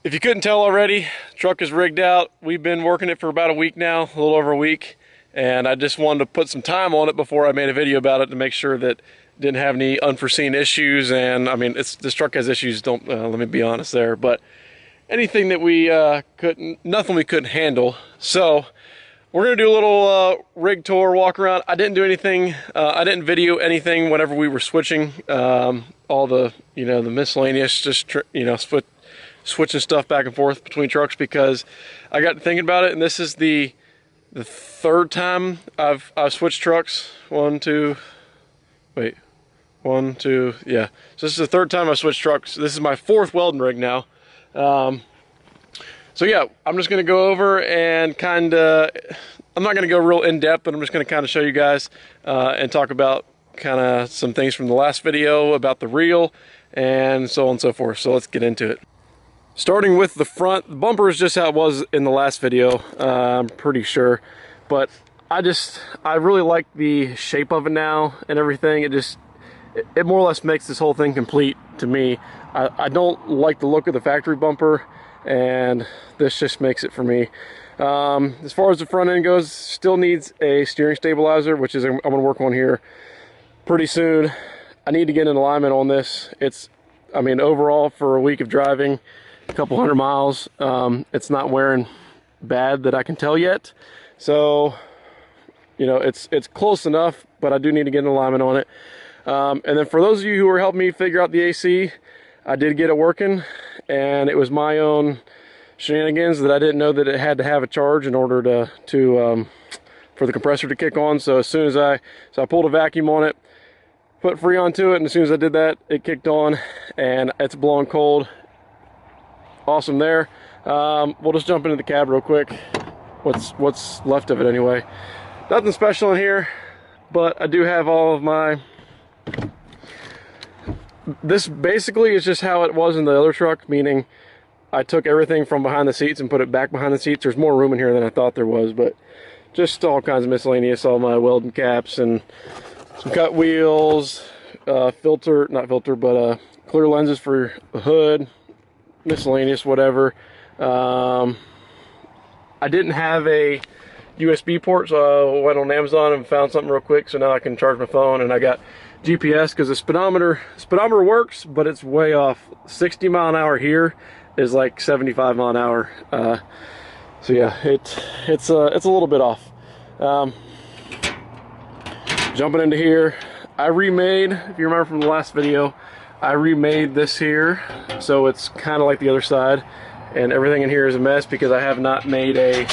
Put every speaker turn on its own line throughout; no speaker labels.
If you couldn't tell already, truck is rigged out. We've been working it for about a week now, a little over a week, and I just wanted to put some time on it before I made a video about it to make sure that it didn't have any unforeseen issues. And I mean, this truck has issues, don't let me be honest there, but anything that we nothing we couldn't handle. So we're gonna do a little rig tour, walk around. I didn't do anything, I didn't video anything whenever we were switching all the, the miscellaneous, just, switching stuff back and forth between trucks, because I got thinking about it, and this is the third time I've switched trucks. Yeah. So this is the third time I've switched trucks. This is my fourth welding rig now. So yeah, I'm just gonna go over and I'm not gonna go real in depth, but I'm just gonna kind of show you guys and talk about kind of some things from the last video about the reel and so on and so forth. So let's get into it. Starting with the front, the bumper is just how it was in the last video, I'm pretty sure. But I really like the shape of it now and everything. It more or less makes this whole thing complete to me. I don't like the look of the factory bumper, and this just makes it for me. As far as the front end goes, still needs a steering stabilizer, which is I'm gonna work on here pretty soon. I need to get an alignment on this. I mean, overall for a week of driving, a couple hundred miles, it's not wearing bad that I can tell yet. So, it's close enough, but I do need to get an alignment on it. And then for those of you who are helping me figure out the AC, I did get it working, and it was my own shenanigans that I didn't know that it had to have a charge in order for the compressor to kick on. So I pulled a vacuum on it, put Freon to it, and as soon as I did that, it kicked on, and it's blowing cold. Awesome there. We'll just jump into the cab real quick. What's left of it anyway. Nothing special in here, but I do have all of my... This basically is just how it was in the other truck, meaning I took everything from behind the seats and put it back behind the seats. There's more room in here than I thought there was, but just all kinds of miscellaneous, all my welding caps and some cut wheels, not filter, but clear lenses for the hood, miscellaneous, whatever. I didn't have a USB port, so I went on Amazon and found something real quick, so now I can charge my phone, and I got GPS because the speedometer works, but it's way off. 60 mile an hour here is like 75 mile an hour. So yeah, it's a little bit off. Jumping into here, I remade, if you remember from the last video, I remade this here, so it's kind of like the other side, and everything in here is a mess because I have not made a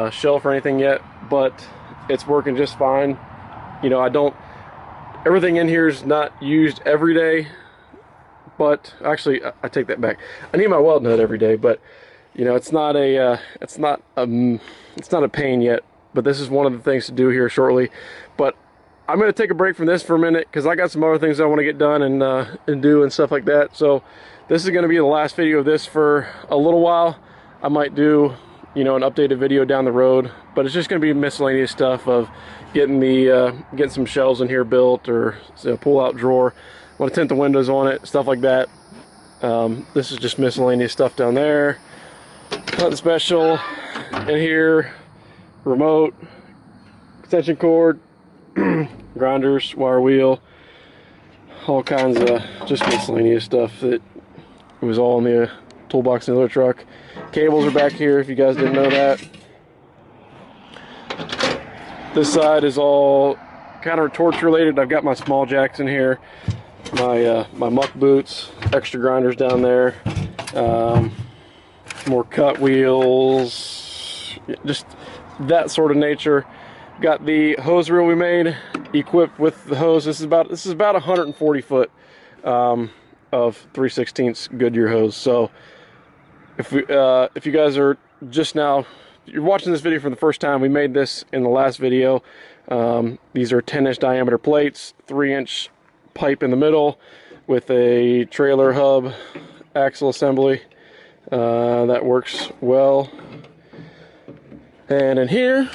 shelf or anything yet, but it's working just fine. Everything in here is not used every day, but actually I take that back. I need my welding hood every day, but it's not a pain yet. But this is one of the things to do here shortly. But I'm going to take a break from this for a minute because I got some other things I want to get done and do and stuff like that. So this is going to be the last video of this for a little while. I might do an updated video down the road, but it's just going to be miscellaneous stuff of getting some shelves in here built, or a pull-out drawer. I want to tint the windows on it, stuff like that. This is just miscellaneous stuff down there. Nothing special in here. Remote, extension cord, grinders, wire wheel, all kinds of just miscellaneous stuff that was all in the toolbox in the other truck. Cables are back here if you guys didn't know that. This side is all counter torch related. I've got my small jacks in here, my muck boots, extra grinders down there, more cut wheels, just that sort of nature. Got the hose reel we made equipped with the hose. This is about 140 foot of 3/16 Goodyear hose. So if you guys are just now, you're watching this video for the first time, we made this in the last video. These are 10-inch diameter plates, 3-inch pipe in the middle with a trailer hub axle assembly. That works well. And in here,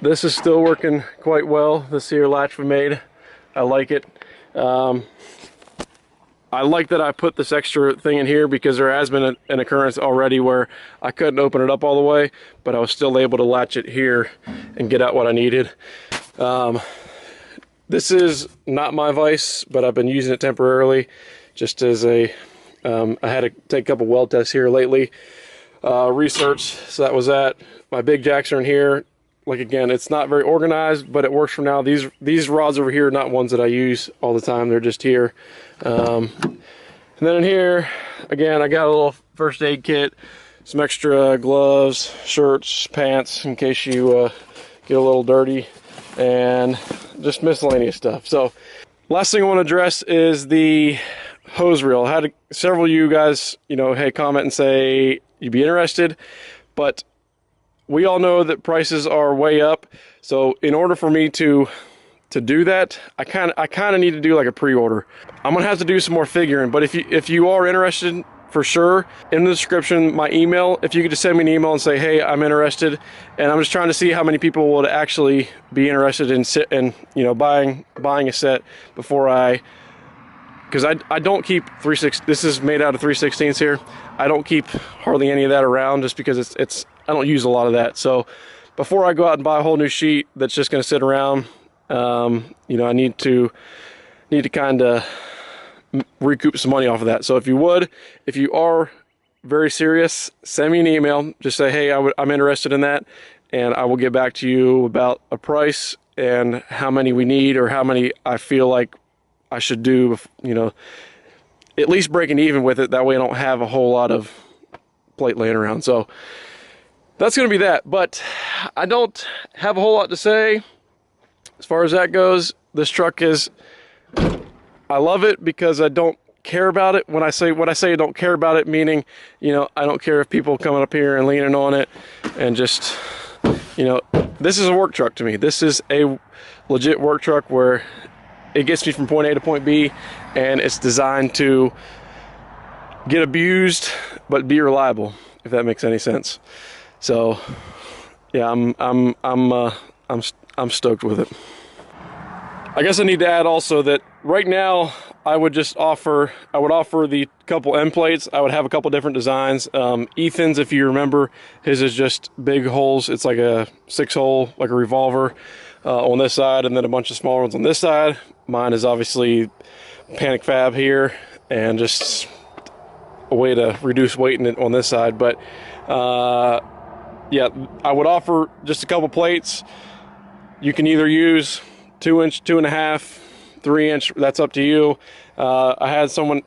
this is still working quite well. This here latch we made, I like it. I like that I put this extra thing in here because there has been an occurrence already where I couldn't open it up all the way, but I was still able to latch it here and get out what I needed. This is not my vise, but I've been using it temporarily just as a, I had to take a couple weld tests here lately, research, so that was that. My big jacks are in here. Like again, it's not very organized, but it works for now. These rods over here are not ones that I use all the time, they're just here. And then in here, again, I got a little first aid kit, some extra gloves, shirts, pants, in case you get a little dirty, and just miscellaneous stuff. So last thing I want to address is the hose reel. I had several of you guys, you know, hey, comment and say you'd be interested, but we all know that prices are way up. So in order for me to do that, I kind of need to do like a pre-order. I'm gonna have to do some more figuring, but if you are interested, for sure, in the description, my email, if you could just send me an email and say, hey, I'm interested, and I'm just trying to see how many people would actually be interested in you know, buying a set before because I don't keep 3/6. This is made out of 3/16 here. I don't keep hardly any of that around just because I don't use a lot of that. So before I go out and buy a whole new sheet that's just going to sit around, you know, I need to kind of recoup some money off of that. So if you are very serious, send me an email. Just say, hey, I'm interested in that, and I will get back to you about a price and how many we need, or how many I feel like I should do, you know, at least breaking even with it. That way I don't have a whole lot of plate laying around. So that's going to be that. But I don't have a whole lot to say as far as that goes. This truck is, I love it because I don't care about it. When I say I don't care about it, meaning, you know, I don't care if people coming up here and leaning on it and just, you know, this is a work truck to me. This is a legit work truck where it gets me from point A to point B, and it's designed to get abused but be reliable, if that makes any sense. So yeah, I'm stoked with it. I guess I need to add also that right now I would offer the couple end plates. I would have a couple different designs. Ethan's, if you remember, his is just big holes. It's like a 6-hole, like a revolver on this side, and then a bunch of smaller ones on this side. Mine is obviously panic fab here, and just a way to reduce weight in it on this side. But yeah, I would offer just a couple plates. You can either use 2-inch, 2.5, 3-inch, that's up to you. I had someone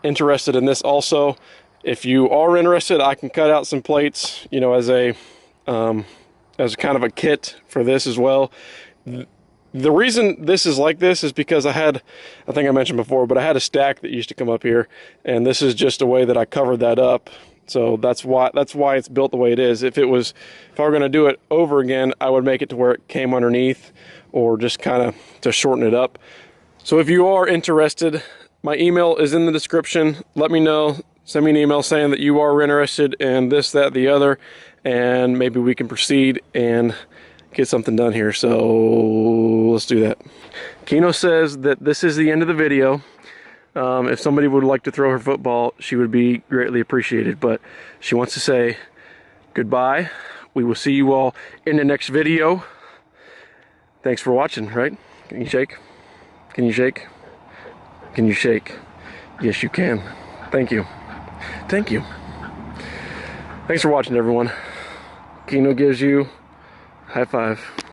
interested in this also. If you are interested, I can cut out some plates, you know, as a kind of a kit for this as well. The reason this is like this is because I think I mentioned before, but I had a stack that used to come up here, and this is just a way that I covered that up. So that's why it's built the way it is. If I were going to do it over again, I would make it to where it came underneath, or just kind of to shorten it up. So if you are interested, my email is in the description. Let me know. Send me an email saying that you are interested in this, that, the other, and maybe we can proceed and get something done here. So let's do that. Kino says that this is the end of the video. If somebody would like to throw her football, she would be greatly appreciated. But she wants to say goodbye. We will see you all in the next video. Thanks for watching, right? Can you shake? Can you shake? Can you shake? Yes, you can. Thank you. Thank you. Thanks for watching, everyone. Kino gives you high five.